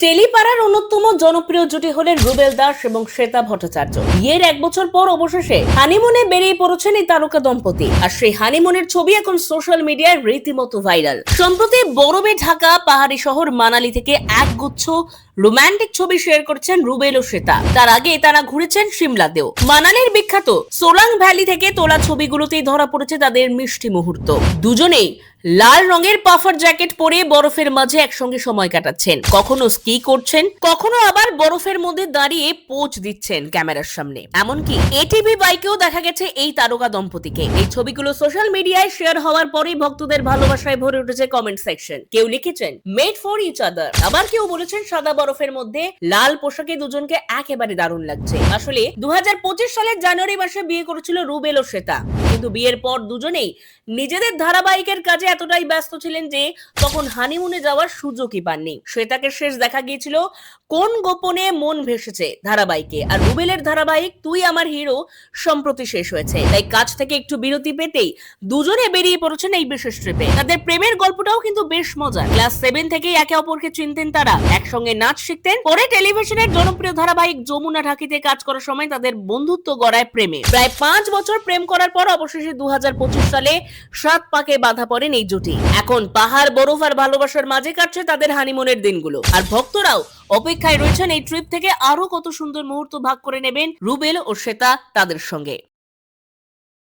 টেলিপাড়ার অন্যতম জনপ্রিয় জুটি হলেন রুবেল দাস এবং শ্বেতা ভট্টাচার্য। বিয়ের 1 বছর পর অবশেষে হানিমুনে বেরিয়ে পড়েছেন এই তারকা দম্পতি, আর সেই হানিমুনের ছবি এখন সোশ্যাল মিডিয়ায় রীতিমতো ভাইরাল। সম্প্রতি বরফে ঢাকা পাহাড়ি শহর মানালি থেকে একগুচ্ছ রোমান্টিক ছবি শেয়ার করেছেন রুবেল ও শ্বেতা। তার আগে তারা ঘুরেছেন সিমলাতেও। মানালির বিখ্যাত সোলাং ভ্যালি থেকে তোলা ছবিগুলোতেই ধরা পড়েছে তাদের মিষ্টি মুহূর্ত। দুজনেই লাল রঙের পাফার জ্যাকেট পরে বরফের মাঝে একসঙ্গে সময় কাটাচ্ছেন, কখনো স্কি করছেন, কখনো আবার বরফের মধ্যে দাঁড়িয়ে পোজ দিচ্ছেন ক্যামেরার সামনে। এমনকি এটিভি বাইকেও দেখা গেছে এই তারকা দম্পতিকে। এই ছবিগুলো সোশ্যাল মিডিয়ায় শেয়ার হওয়ার পরেই ভক্তদের ভালোবাসায় ভরে উঠেছে কমেন্ট সেকশন। কেউ লিখেছেন মেড ফর ইচ আদার, আবার কেউ বলেছেন সাদা বরফের মধ্যে লাল পোশাকে দুজনকে একেবারে দারুণ লাগছে। আসলে 2025 সালের জানুয়ারি মাসে বিয়ে করেছিল রুবেল ও শ্বেতা, কিন্তু বিয়ের পর দুজনেই নিজেদের ধারাবাহিকের কাজে এতটাই ব্যস্ত ছিলেন যে তখন হানিমুনে যাওয়ার সুযোগই পাননি। শ্বেতাকে শেষ দেখা গিয়েছিল কোন গোপনে মন ভেসেছে ধারাবাহিকে, আর রুবেলের ধারাবাহিক তুই আমার হিরো সম্প্রতি শেষ হয়েছে। তাই কাজ থেকে একটু বিরতি পেতেই দুজনে বেরিয়ে পড়েছেন এই বিশেষ ট্রিপে। তাদের প্রেমের গল্পটাও কিন্তু বেশ মজার। ক্লাস 7 থেকেই একে অপরকে চিনতেন তারা, একসঙ্গে নাচ শিখতেন। পরে টেলিভিশনের জনপ্রিয় ধারাবাহিক যমুনা ঢাকিতে কাজ করার সময় তাদের বন্ধুত্ব গড়ায় প্রেমে। প্রায় 5 বছর প্রেম করার পর অবশেষে 2025 সালে 7 পাকে বাধা পড়েন এই জুটি। এখন পাহাড়, বরফ আর ভালোবাসার মাঝে কাটছে তাদের হানিমুনের দিনগুলো। আর ভক্তরাও অপেক্ষায় রয়েছেন এই ট্রিপ থেকে আরো কত সুন্দর মুহূর্ত ভাগ করে নেবেন রুবেল ও শ্বেতা তাদের সঙ্গে।